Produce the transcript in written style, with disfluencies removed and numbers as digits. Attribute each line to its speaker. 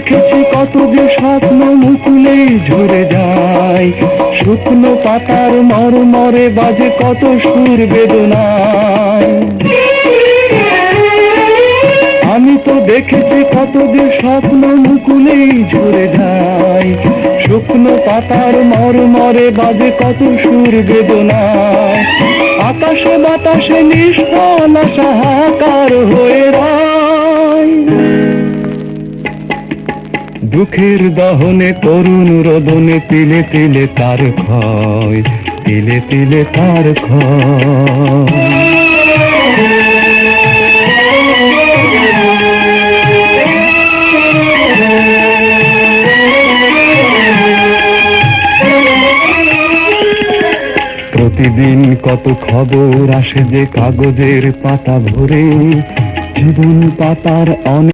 Speaker 1: দেখেছি কত যে স্বপ্ন মুকুলেই ঝরে যায়, শুকনো পাতার মরমরে বাজে কত সুর বেদনায়। আমি তো দেখেছি কত যে স্বপ্ন মুকুলেই ঝরে যায়, শুকনো পাতার মরমরে বাজে কত সুর বেদনায়। আকাশে বাতাসে নিষ্ফল আশা হাহাকার হয়ে রয়, দুঃখের দহনে করুণ রোদনে তিলে তিলে তার ক্ষয়, তিলে তিলে তার ক্ষয়। প্রতিদিন কত খবর আসে যে কাগজের পাতা ভরে, জীবন পাতার অনেক